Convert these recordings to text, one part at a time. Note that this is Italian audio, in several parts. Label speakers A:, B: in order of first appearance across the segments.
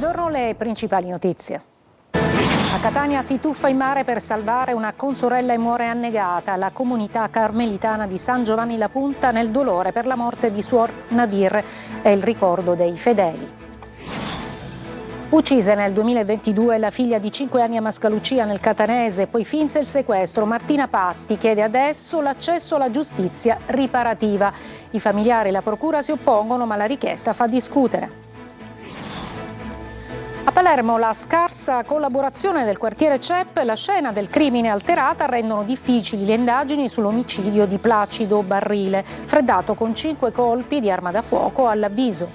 A: Buongiorno, le principali notizie. A Catania si tuffa in mare per salvare una consorella e muore annegata. La comunità carmelitana di San Giovanni La Punta nel dolore per la morte di Suor Nadir e il ricordo dei fedeli. Uccise nel 2022 la figlia di 5 anni a Mascalucia nel Catanese, poi finse il sequestro. Martina Patti chiede adesso l'accesso alla giustizia riparativa. I familiari e la procura si oppongono, ma la richiesta fa discutere. A Palermo la scarsa collaborazione del quartiere CEP e la scena del crimine alterata rendono difficili le indagini sull'omicidio di Placido Barrile, freddato con 5 colpi di arma da fuoco all'avviso.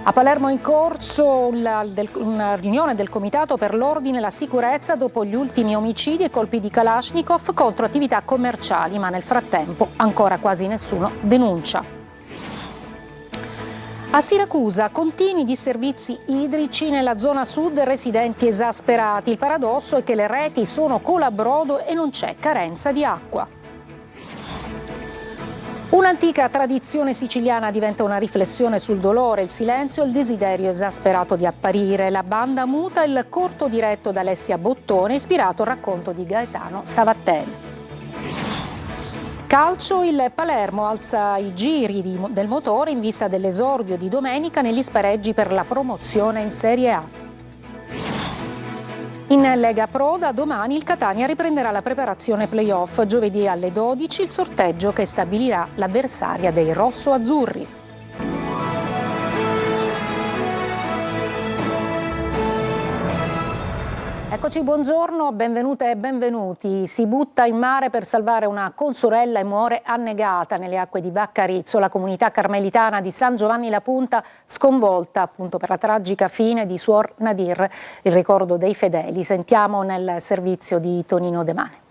A: A Palermo è in corso una riunione del Comitato per l'Ordine e la Sicurezza dopo gli ultimi omicidi e colpi di Kalashnikov contro attività commerciali, ma nel frattempo ancora quasi nessuno denuncia. A Siracusa continui disservizi idrici nella zona sud, residenti esasperati. Il paradosso è che le reti sono colabrodo e non c'è carenza di acqua. Un'antica tradizione siciliana diventa una riflessione sul dolore, il silenzio e il desiderio esasperato di apparire. La banda muta, il corto diretto da Alessia Bottone, ispirato al racconto di Gaetano Savatteri. Calcio, il Palermo alza i giri del motore in vista dell'esordio di domenica negli spareggi per la promozione in Serie A. In Lega Pro da domani il Catania riprenderà la preparazione play-off. Giovedì alle 12 il sorteggio che stabilirà l'avversaria dei rosso-azzurri. Eccoci, buongiorno, benvenute e benvenuti. Si butta in mare per salvare una consorella e muore annegata nelle acque di Vaccarizzo. La comunità carmelitana di San Giovanni La Punta sconvolta appunto per la tragica fine di Suor Nadir, il ricordo dei fedeli. Sentiamo nel servizio di Tonino De Mane.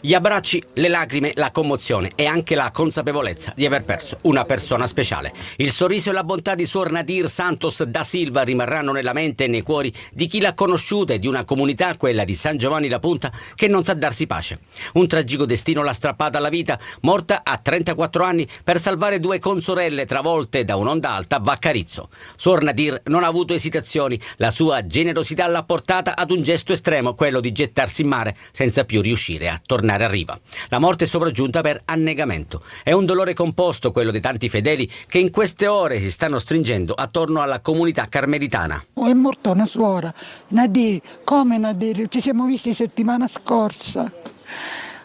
B: Gli abbracci, le lacrime, la commozione e anche la consapevolezza di aver perso una persona speciale. Il sorriso e la bontà di Suor Nadir Santos da Silva rimarranno nella mente e nei cuori di chi l'ha conosciuta e di una comunità, quella di San Giovanni La Punta, che non sa darsi pace. Un tragico destino l'ha strappata alla vita, morta a 34 anni per salvare 2 consorelle travolte da un'onda alta a Vaccarizzo. Suor Nadir non ha avuto esitazioni, la sua generosità l'ha portata ad un gesto estremo, quello di gettarsi in mare senza più riuscire a tornare a riva. La morte è sopraggiunta per annegamento. È un dolore composto quello dei tanti fedeli che in queste ore si stanno stringendo attorno alla comunità carmelitana.
C: È morta una suora, Nadir. Come Nadir? Ci siamo visti settimana scorsa.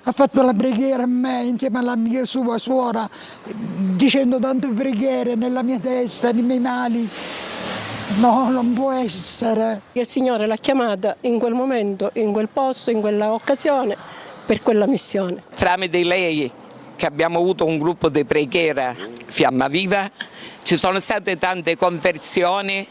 C: Ha fatto la preghiera a me insieme alla mia sua suora, dicendo tante preghiere nella mia testa, nei miei mali. No, non può essere.
D: Il Signore l'ha chiamata in quel momento, in quel posto, in quella occasione, per quella missione.
E: Tramite lei, che abbiamo avuto un gruppo di preghiera Fiamma Viva, ci sono state tante conversioni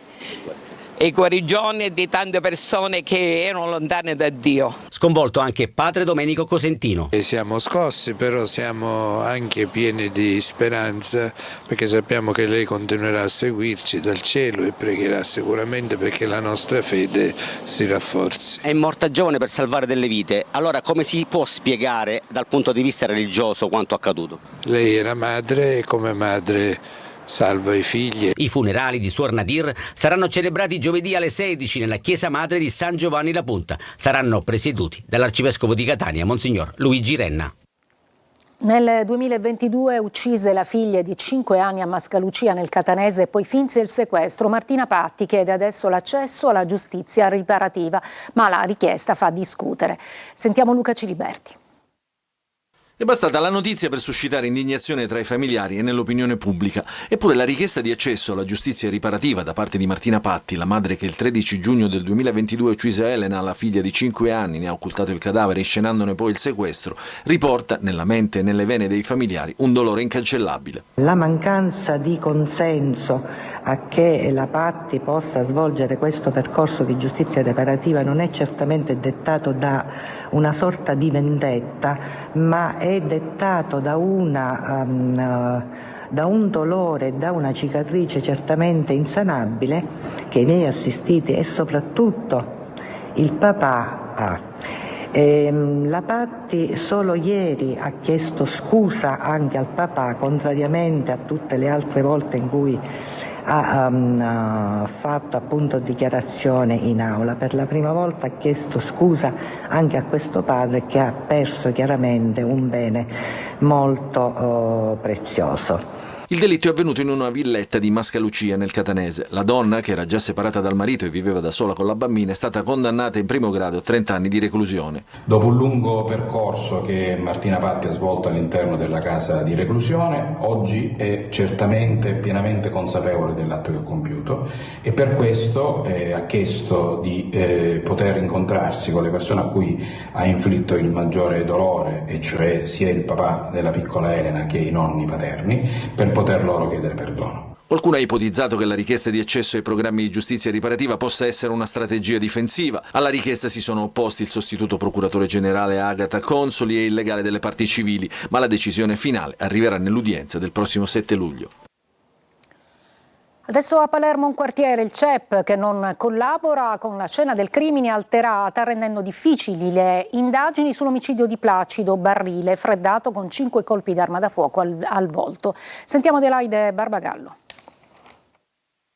E: e guarigioni di tante persone che erano lontane da Dio.
B: Sconvolto anche padre Domenico Cosentino.
F: Siamo scossi, però siamo anche pieni di speranza, perché sappiamo che lei continuerà a seguirci dal cielo e pregherà sicuramente perché la nostra fede si rafforzi.
B: È morta giovane per salvare delle vite, allora come si può spiegare dal punto di vista religioso quanto accaduto?
F: Lei era madre e come madre salva i figli.
B: I funerali di Suor Nadir saranno celebrati giovedì alle 16 nella chiesa madre di San Giovanni La Punta. Saranno presieduti dall'arcivescovo di Catania, Monsignor Luigi Renna.
A: Nel 2022 uccise la figlia di 5 anni a Mascalucia nel Catanese e poi finse il sequestro. Martina Patti chiede adesso l'accesso alla giustizia riparativa, ma la richiesta fa discutere. Sentiamo Luca Ciliberti.
G: È bastata la notizia per suscitare indignazione tra i familiari e nell'opinione pubblica. Eppure la richiesta di accesso alla giustizia riparativa da parte di Martina Patti, la madre che il 13 giugno del 2022 uccise Elena, la figlia di 5 anni, ne ha occultato il cadavere inscenandone poi il sequestro, riporta nella mente e nelle vene dei familiari un dolore incancellabile.
H: La mancanza di consenso a che la Patti possa svolgere questo percorso di giustizia riparativa non è certamente dettato da una sorta di vendetta, ma è dettato da un dolore, da una cicatrice certamente insanabile che i miei assistiti e soprattutto il papà ha. La Patti solo ieri ha chiesto scusa anche al papà, contrariamente a tutte le altre volte in cui ha fatto appunto dichiarazione in aula. Per la prima volta ha chiesto scusa anche a questo padre che ha perso chiaramente un bene molto prezioso.
G: Il delitto è avvenuto in una villetta di Mascalucia nel Catanese. La donna, che era già separata dal marito e viveva da sola con la bambina, è stata condannata in primo grado a 30 anni di reclusione.
I: Dopo un lungo percorso che Martina Patti ha svolto all'interno della casa di reclusione, oggi è certamente pienamente consapevole dell'atto che ha compiuto e per questo ha chiesto di poter incontrarsi con le persone a cui ha inflitto il maggiore dolore, e cioè sia il papà della piccola Elena che i nonni paterni, per poter loro chiedere perdono.
G: Qualcuno ha ipotizzato che la richiesta di accesso ai programmi di giustizia riparativa possa essere una strategia difensiva. Alla richiesta si sono opposti il sostituto procuratore generale Agata Consoli e il legale delle parti civili, ma la decisione finale arriverà nell'udienza del prossimo 7 luglio.
A: Adesso a Palermo un quartiere, il CEP, che non collabora con la scena del crimine alterata, rendendo difficili le indagini sull'omicidio di Placido Barrile, freddato con 5 colpi d'arma da fuoco al volto. Sentiamo Adelaide Barbagallo.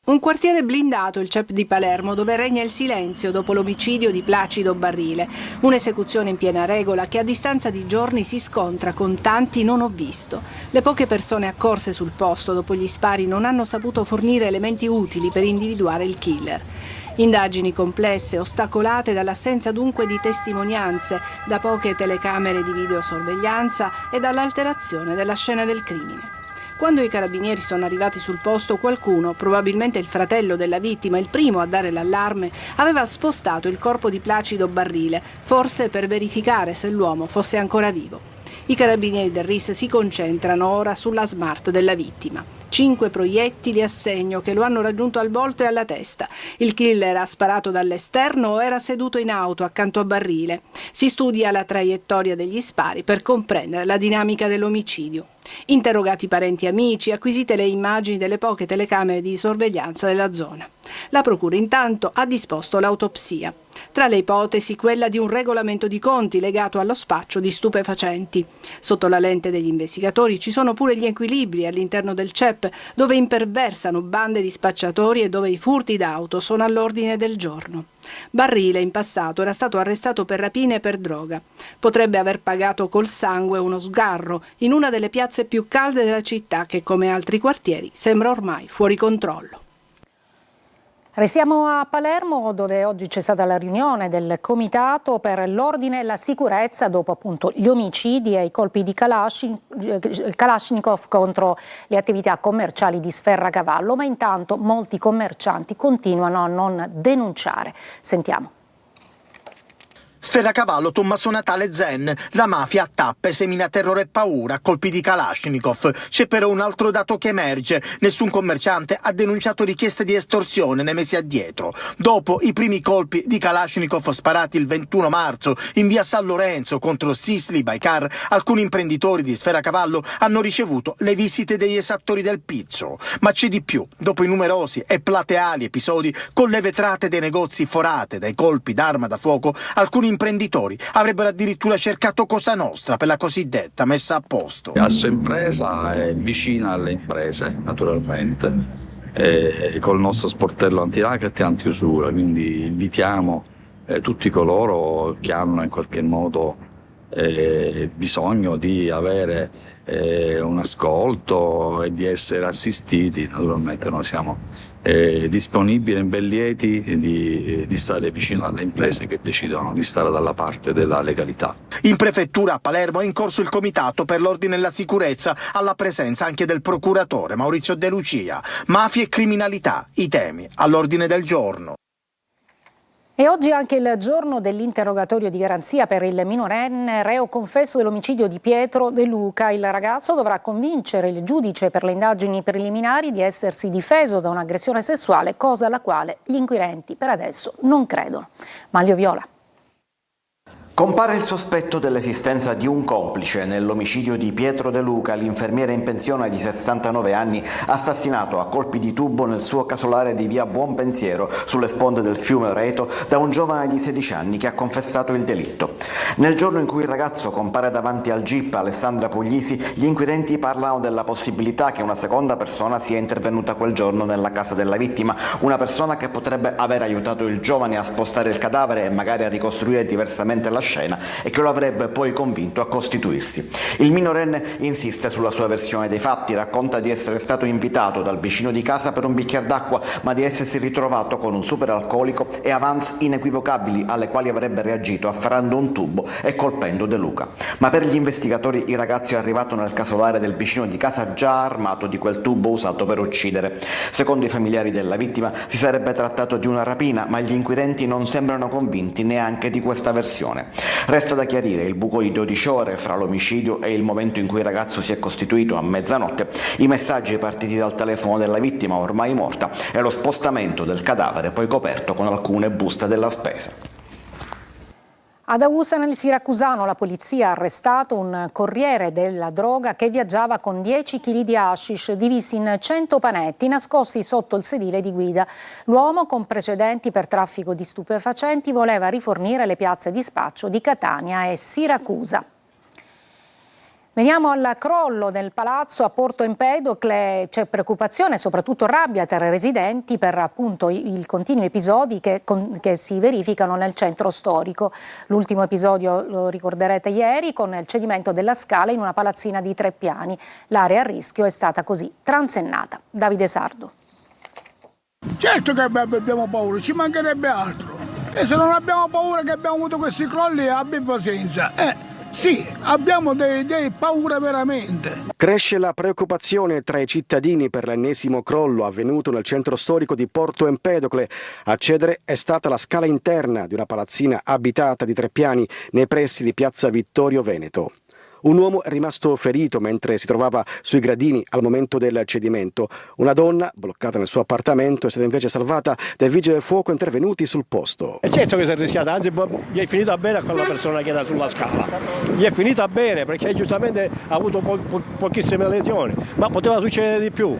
J: Un quartiere blindato, il CEP di Palermo, dove regna il silenzio dopo l'omicidio di Placido Barrile. Un'esecuzione in piena regola che a distanza di giorni si scontra con tanti non ho visto. Le poche persone accorse sul posto dopo gli spari non hanno saputo fornire elementi utili per individuare il killer. Indagini complesse, ostacolate dall'assenza dunque di testimonianze, da poche telecamere di videosorveglianza e dall'alterazione della scena del crimine. Quando i carabinieri sono arrivati sul posto, qualcuno, probabilmente il fratello della vittima, il primo a dare l'allarme, aveva spostato il corpo di Placido Barrile, forse per verificare se l'uomo fosse ancora vivo. I carabinieri del RIS si concentrano ora sulla Smart della vittima. 5 proiettili a segno che lo hanno raggiunto al volto e alla testa. Il killer ha sparato dall'esterno o era seduto in auto accanto a Barrile. Si studia la traiettoria degli spari per comprendere la dinamica dell'omicidio. Interrogati parenti e amici, acquisite le immagini delle poche telecamere di sorveglianza della zona. La procura intanto ha disposto l'autopsia. Tra le ipotesi quella di un regolamento di conti legato allo spaccio di stupefacenti. Sotto la lente degli investigatori ci sono pure gli equilibri all'interno del CEP, dove imperversano bande di spacciatori e dove i furti d'auto sono all'ordine del giorno. Barrile in passato era stato arrestato per rapine e per droga. Potrebbe aver pagato col sangue uno sgarro in una delle piazze più calde della città che, come altri quartieri, sembra ormai fuori controllo.
A: Restiamo a Palermo, dove oggi c'è stata la riunione del Comitato per l'Ordine e la Sicurezza dopo appunto gli omicidi e i colpi di Kalashnikov contro le attività commerciali di Sferracavallo, ma intanto molti commercianti continuano a non denunciare. Sentiamo.
K: Sferracavallo, Tommaso Natale, Zen, la mafia a tappe semina terrore e paura, colpi di Kalashnikov. C'è però un altro dato che emerge: nessun commerciante ha denunciato richieste di estorsione nei mesi addietro. Dopo i primi colpi di Kalashnikov sparati il 21 marzo in via San Lorenzo contro Sisli Baikar, alcuni imprenditori di Sferracavallo hanno ricevuto le visite degli esattori del pizzo. Ma c'è di più: dopo i numerosi e plateali episodi con le vetrate dei negozi forate dai colpi d'arma da fuoco, alcuni imprenditori avrebbero addirittura cercato Cosa Nostra per la cosiddetta messa a posto.
L: Asso Impresa è vicina alle imprese, naturalmente, col nostro sportello anti-racket e anti-usura, quindi invitiamo tutti coloro che hanno in qualche modo bisogno di avere un ascolto e di essere assistiti. Naturalmente noi siamo disponibili e ben lieti di stare vicino alle imprese che decidono di stare dalla parte della legalità.
K: In prefettura a Palermo è in corso il Comitato per l'Ordine e la Sicurezza, alla presenza anche del procuratore Maurizio De Lucia. Mafia e criminalità, i temi all'ordine del giorno.
A: E oggi è anche il giorno dell'interrogatorio di garanzia per il minorenne reo confesso dell'omicidio di Pietro De Luca. Il ragazzo dovrà convincere il giudice per le indagini preliminari di essersi difeso da un'aggressione sessuale, cosa alla quale gli inquirenti per adesso non credono. Maglio Viola.
M: Compare il sospetto dell'esistenza di un complice nell'omicidio di Pietro De Luca, l'infermiere in pensione di 69 anni, assassinato a colpi di tubo nel suo casolare di via Buonpensiero, sulle sponde del fiume Oreto, da un giovane di 16 anni che ha confessato il delitto. Nel giorno in cui il ragazzo compare davanti al GIP Alessandra Puglisi, gli inquirenti parlano della possibilità che una seconda persona sia intervenuta quel giorno nella casa della vittima, una persona che potrebbe aver aiutato il giovane a spostare il cadavere e magari a ricostruire diversamente la scena e che lo avrebbe poi convinto a costituirsi. Il minorenne insiste sulla sua versione dei fatti, racconta di essere stato invitato dal vicino di casa per un bicchiere d'acqua, ma di essersi ritrovato con un superalcolico e avanzi inequivocabili alle quali avrebbe reagito afferrando un tubo e colpendo De Luca. Ma per gli investigatori il ragazzo è arrivato nel casolare del vicino di casa già armato di quel tubo usato per uccidere. Secondo i familiari della vittima si sarebbe trattato di una rapina, ma gli inquirenti non sembrano convinti neanche di questa versione. Resta da chiarire il buco di 12 ore fra l'omicidio e il momento in cui il ragazzo si è costituito a mezzanotte, i messaggi partiti dal telefono della vittima ormai morta e lo spostamento del cadavere poi coperto con alcune buste della spesa.
A: Ad Augusta nel Siracusano la polizia ha arrestato un corriere della droga che viaggiava con 10 kg di hashish divisi in 100 panetti nascosti sotto il sedile di guida. L'uomo, con precedenti per traffico di stupefacenti, voleva rifornire le piazze di spaccio di Catania e Siracusa. Veniamo al crollo del palazzo a Porto Empedocle. C'è preoccupazione e soprattutto rabbia tra i residenti per appunto i continui episodi che si verificano nel centro storico. L'ultimo episodio lo ricorderete ieri con il cedimento della scala in una palazzina di 3 piani. L'area a rischio è stata così transennata. Davide Sardo.
N: Certo che abbiamo paura, ci mancherebbe altro. E se non abbiamo paura che abbiamo avuto questi crolli, abbi pazienza. Sì, abbiamo dei paura veramente.
O: Cresce la preoccupazione tra i cittadini per l'ennesimo crollo avvenuto nel centro storico di Porto Empedocle. A cedere è stata la scala interna di una palazzina abitata di 3 piani nei pressi di piazza Vittorio Veneto. Un uomo è rimasto ferito mentre si trovava sui gradini al momento del cedimento. Una donna, bloccata nel suo appartamento, è stata invece salvata dai vigili del fuoco intervenuti sul posto.
P: E certo che si è rischiata, anzi gli è finita bene a quella persona che era sulla scala. Gli è finita bene perché giustamente ha avuto pochissime lesioni, ma poteva succedere di più.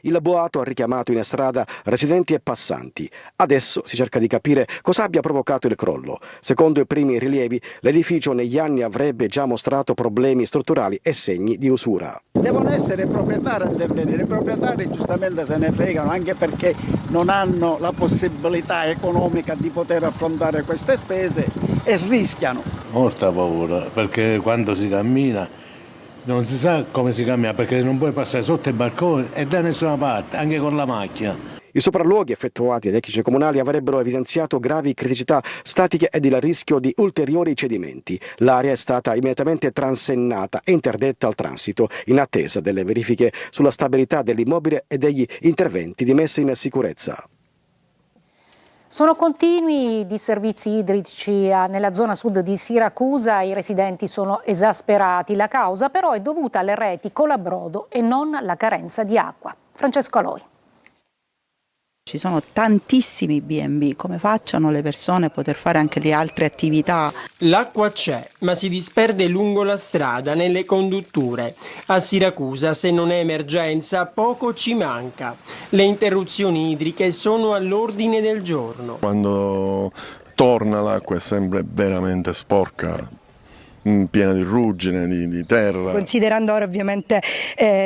O: Il boato ha richiamato in strada residenti e passanti. Adesso si cerca di capire cosa abbia provocato il crollo. Secondo i primi rilievi, l'edificio negli anni avrebbe già mostrato problemi strutturali e segni di usura.
Q: Devono essere i proprietari a intervenire. I proprietari giustamente se ne fregano anche perché non hanno la possibilità economica di poter affrontare queste spese e rischiano.
F: Molta paura perché quando si cammina non si sa come si cammina perché non puoi passare sotto i balconi e da nessuna parte, anche con la macchina.
O: I sopralluoghi effettuati dai tecnici comunali avrebbero evidenziato gravi criticità statiche ed il rischio di ulteriori cedimenti. L'area è stata immediatamente transennata e interdetta al transito in attesa delle verifiche sulla stabilità dell'immobile e degli interventi di messa in sicurezza.
A: Sono continui i disservizi idrici nella zona sud di Siracusa, i residenti sono esasperati. La causa però è dovuta alle reti colabrodo e non alla carenza di acqua. Francesco Aloi.
R: Ci sono tantissimi B&B, come facciano le persone a poter fare anche le altre attività?
S: L'acqua c'è, ma si disperde lungo la strada, nelle condutture. A Siracusa, se non è emergenza, poco ci manca. Le interruzioni idriche sono all'ordine del giorno.
T: Quando torna l'acqua è sempre veramente sporca, piena di ruggine, di terra.
U: Considerando ora ovviamente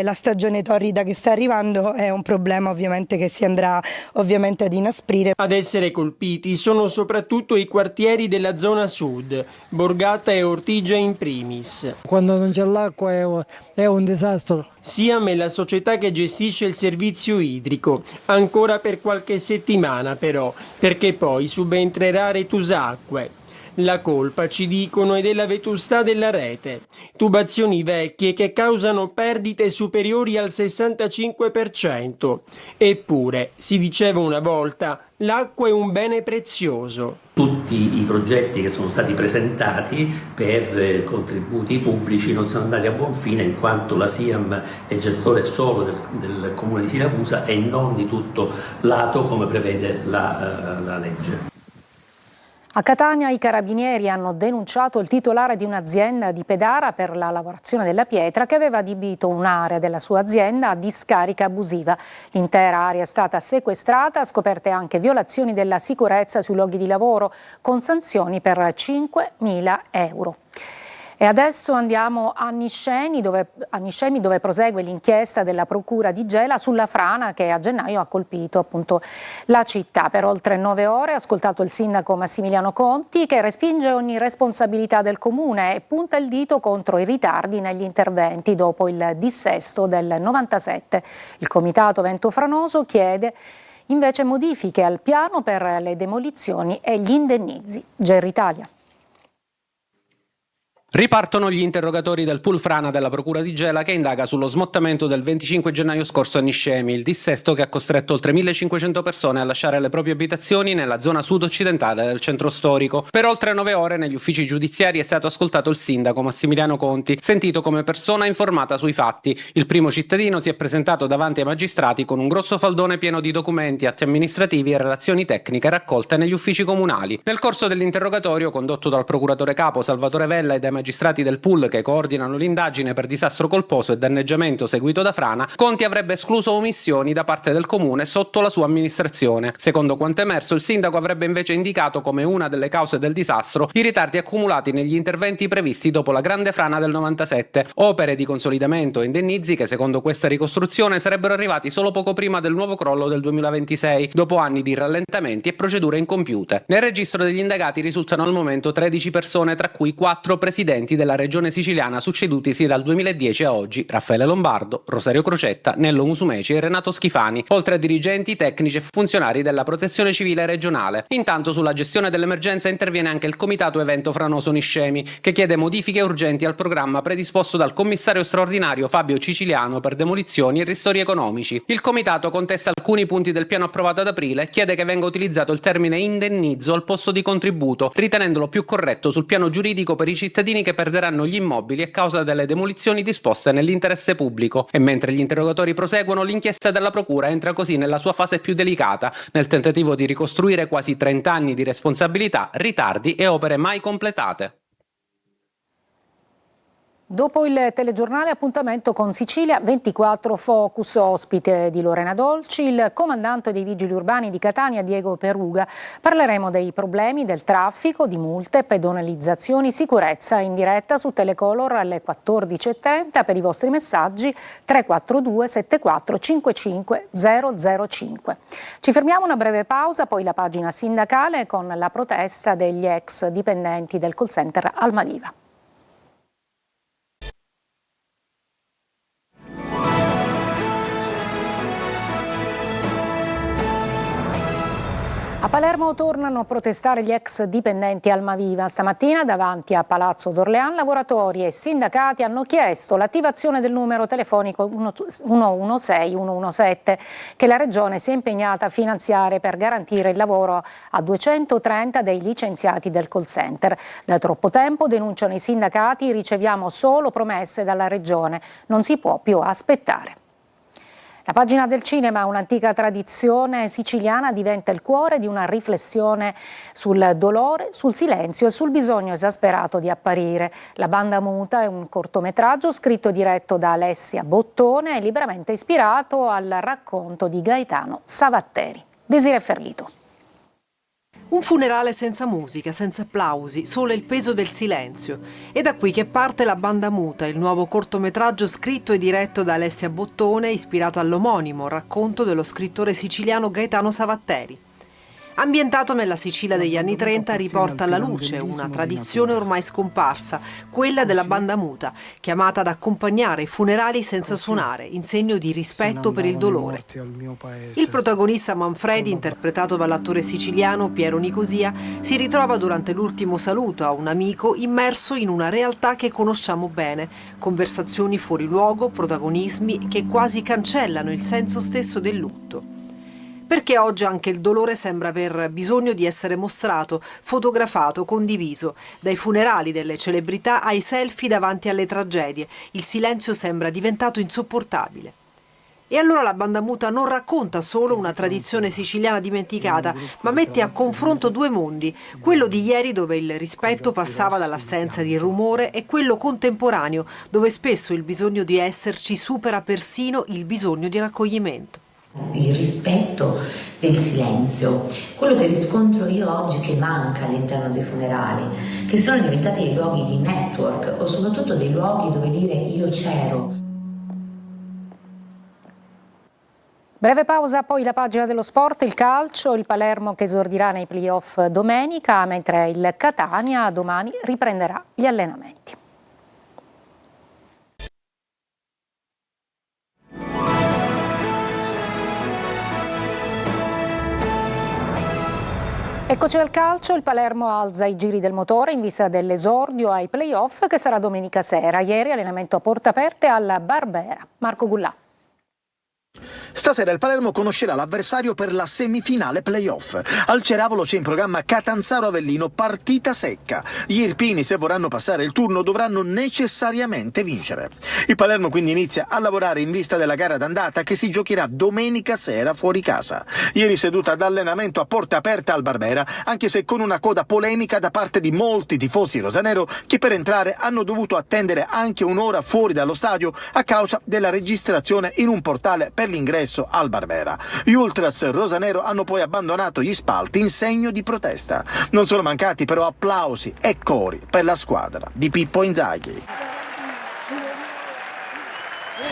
U: la stagione torrida che sta arrivando, è un problema ovviamente che si andrà ovviamente ad inasprire.
S: Ad essere colpiti sono soprattutto i quartieri della zona sud, Borgata e Ortigia in primis.
V: Quando non c'è l'acqua è un disastro.
S: Siam è la società che gestisce il servizio idrico, ancora per qualche settimana però, perché poi subentrerà Retusacque. La colpa, ci dicono, è della vetustà della rete. Tubazioni vecchie che causano perdite superiori al 65%. Eppure, si diceva una volta, l'acqua è un bene prezioso.
W: Tutti i progetti che sono stati presentati per contributi pubblici non sono andati a buon fine in quanto la SIAM è gestore solo del comune di Siracusa e non di tutto l'ATO come prevede la legge.
A: A Catania i carabinieri hanno denunciato il titolare di un'azienda di Pedara per la lavorazione della pietra che aveva adibito un'area della sua azienda a discarica abusiva. L'intera area è stata sequestrata, scoperte anche violazioni della sicurezza sui luoghi di lavoro con sanzioni per 5.000 euro. E adesso andiamo a Niscemi dove prosegue l'inchiesta della Procura di Gela sulla frana che a gennaio ha colpito appunto la città. Per oltre 9 ore ha ascoltato il sindaco Massimiliano Conti che respinge ogni responsabilità del comune e punta il dito contro i ritardi negli interventi dopo il dissesto del 97. Il comitato Vento Franoso chiede invece modifiche al piano per le demolizioni e gli indennizi. GR Italia.
C: Ripartono gli interrogatori del pool frana della Procura di Gela che indaga sullo smottamento del 25 gennaio scorso a Niscemi, il dissesto che ha costretto oltre 1.500 persone a lasciare le proprie abitazioni nella zona sud-occidentale del centro storico. Per oltre 9 ore negli uffici giudiziari è stato ascoltato il sindaco Massimiliano Conti, sentito come persona informata sui fatti. Il primo cittadino si è presentato davanti ai magistrati con un grosso faldone pieno di documenti, atti amministrativi e relazioni tecniche raccolte negli uffici comunali. Nel corso dell'interrogatorio, condotto dal procuratore capo Salvatore Vella e dai magistrati del pool che coordinano l'indagine per disastro colposo e danneggiamento seguito da frana, Conti avrebbe escluso omissioni da parte del comune sotto la sua amministrazione. Secondo quanto emerso, il sindaco avrebbe invece indicato come una delle cause del disastro i ritardi accumulati negli interventi previsti dopo la grande frana del 97, opere di consolidamento e indennizi che secondo questa ricostruzione sarebbero arrivati solo poco prima del nuovo crollo del 2026, dopo anni di rallentamenti e procedure incompiute. Nel registro degli indagati risultano al momento 13 persone, tra cui 4 presidenti della regione siciliana succedutisi dal 2010 a oggi: Raffaele Lombardo, Rosario Crocetta, Nello Musumeci e Renato Schifani, oltre a dirigenti, tecnici e funzionari della Protezione Civile regionale. Intanto sulla gestione dell'emergenza interviene anche il comitato Evento Franoso Niscemi, che chiede modifiche urgenti al programma predisposto dal commissario straordinario Fabio Ciciliano per demolizioni e ristori economici. Il comitato contesta alcuni punti del piano approvato ad aprile e chiede che venga utilizzato il termine indennizzo al posto di contributo, ritenendolo più corretto sul piano giuridico per i cittadini che perderanno gli immobili a causa delle demolizioni disposte nell'interesse pubblico. E mentre gli interrogatori proseguono, l'inchiesta della procura entra così nella sua fase più delicata, nel tentativo di ricostruire quasi 30 anni di responsabilità, ritardi e opere mai completate.
A: Dopo il telegiornale, appuntamento con Sicilia 24 Focus, ospite di Lorena Dolci, il comandante dei Vigili Urbani di Catania Diego Peruga. Parleremo dei problemi del traffico, di multe, pedonalizzazioni, sicurezza in diretta su Telecolor alle 14.70. Per i vostri messaggi 342 74 55 005. Ci fermiamo, una breve pausa, poi la pagina sindacale con la protesta degli ex dipendenti del call center Almaviva. A Palermo tornano a protestare gli ex dipendenti Almaviva. Stamattina davanti a Palazzo d'Orléans lavoratori e sindacati hanno chiesto l'attivazione del numero telefonico 116-117 che la Regione si è impegnata a finanziare per garantire il lavoro a 230 dei licenziati del call center. Da troppo tempo, denunciano i sindacati, riceviamo solo promesse dalla Regione, non si può più aspettare. La pagina del cinema, un'antica tradizione siciliana, diventa il cuore di una riflessione sul dolore, sul silenzio e sul bisogno esasperato di apparire. La banda muta è un cortometraggio scritto e diretto da Alessia Bottone e liberamente ispirato al racconto di Gaetano Savatteri. Desiree Ferlito.
D: Un funerale senza musica, senza applausi, solo il peso del silenzio. È da qui che parte La banda muta, il nuovo cortometraggio scritto e diretto da Alessia Bottone, ispirato all'omonimo racconto dello scrittore siciliano Gaetano Savatteri. Ambientato nella Sicilia degli anni 30, riporta alla luce una tradizione ormai scomparsa, quella della banda muta, chiamata ad accompagnare i funerali senza suonare, in segno di rispetto per il dolore. Il protagonista Manfredi, interpretato dall'attore siciliano Piero Nicosia, si ritrova durante l'ultimo saluto a un amico immerso in una realtà che conosciamo bene, conversazioni fuori luogo, protagonismi che quasi cancellano il senso stesso del lutto. Perché oggi anche il dolore sembra aver bisogno di essere mostrato, fotografato, condiviso. Dai funerali delle celebrità ai selfie davanti alle tragedie, il silenzio sembra diventato insopportabile. E allora la banda muta non racconta solo una tradizione siciliana dimenticata, ma mette a confronto due mondi, quello di ieri dove il rispetto passava dall'assenza di rumore e quello contemporaneo dove spesso il bisogno di esserci supera persino il bisogno di raccoglimento.
B: Il rispetto del silenzio, quello che riscontro io oggi che manca all'interno dei funerali, che sono diventati dei luoghi di network o soprattutto dei luoghi dove dire io c'ero.
A: Breve pausa, poi la pagina dello sport, il calcio, il Palermo che esordirà nei playoff domenica, mentre il Catania domani riprenderà gli allenamenti. Eccoci al calcio, il Palermo alza i giri del motore in vista dell'esordio ai playoff che sarà domenica sera. Ieri allenamento a porte aperte alla Barbera. Marco Gullà.
K: Stasera il Palermo conoscerà l'avversario per la semifinale playoff. Al Ceravolo c'è in programma Catanzaro Avellino, partita secca. Gli irpini, se vorranno passare il turno, dovranno necessariamente vincere. Il Palermo quindi inizia a lavorare in vista della gara d'andata che si giocherà domenica sera fuori casa. Ieri seduta d'allenamento a porta aperta al Barbera, anche se con una coda polemica da parte di molti tifosi rosanero che per entrare hanno dovuto attendere anche un'ora fuori dallo stadio a causa della registrazione in un portale per l'ingresso al Barbera. Gli ultras rosanero hanno poi abbandonato gli spalti in segno di protesta. Non sono mancati però applausi e cori per la squadra di Pippo Inzaghi.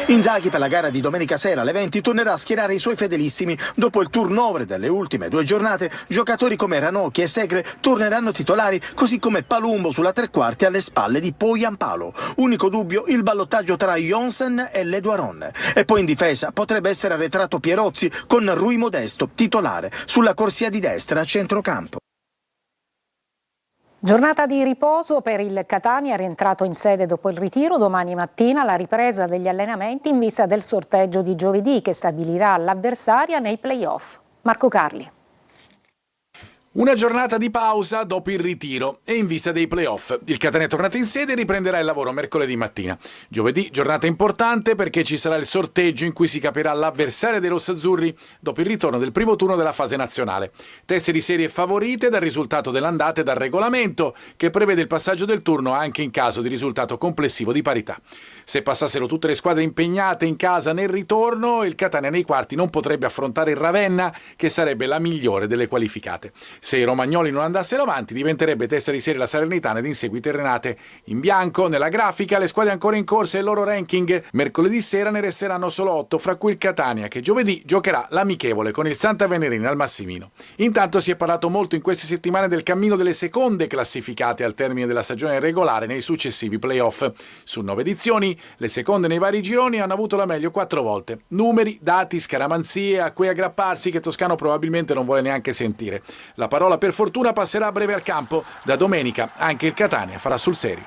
K: Inzaghi per la gara di domenica sera alle 20 tornerà a schierare i suoi fedelissimi. Dopo il turnover delle ultime 2 giornate, giocatori come Ranocchi e Segre torneranno titolari, così come Palumbo sulla tre quarti alle spalle di Poyampalo. Unico dubbio il ballottaggio tra Jonsen e Leduaron. E poi in difesa potrebbe essere arretrato Pierozzi con Rui Modesto titolare sulla corsia di destra a centrocampo.
A: Giornata di riposo per il Catania, rientrato in sede dopo il ritiro. Domani mattina la ripresa degli allenamenti in vista del sorteggio di giovedì che stabilirà l'avversaria nei play-off. Marco Carli.
E: Una giornata di pausa dopo il ritiro e in vista dei playoff. Il Catania è tornato in sede e riprenderà il lavoro mercoledì mattina. Giovedì, giornata importante perché ci sarà il sorteggio in cui si capirà l'avversario dei rossazzurri dopo il ritorno del primo turno della fase nazionale. Teste di serie favorite dal risultato dell'andata e dal regolamento che prevede il passaggio del turno anche in caso di risultato complessivo di parità. Se passassero tutte le squadre impegnate in casa nel ritorno, il Catania nei quarti non potrebbe affrontare il Ravenna, che sarebbe la migliore delle qualificate. Se i romagnoli non andassero avanti, diventerebbe testa di serie la Salernitana ed in seguito il Renate. In bianco, nella grafica, le squadre ancora in corsa e il loro ranking. Mercoledì sera ne resteranno solo 8, fra cui il Catania, che giovedì giocherà l'amichevole con il Santa Venerina al Massimino. Intanto si è parlato molto in queste settimane del cammino delle seconde classificate al termine della stagione regolare nei successivi playoff. Su 9 edizioni, le seconde nei vari gironi hanno avuto la meglio 4 volte. Numeri, dati, scaramanzie a cui aggrapparsi che Toscano probabilmente non vuole neanche sentire. La parola per fortuna passerà a breve al campo. Da domenica anche il Catania farà sul serio.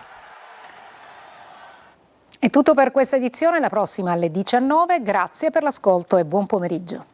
A: È tutto per questa edizione, la prossima alle 19. Grazie per l'ascolto e buon pomeriggio.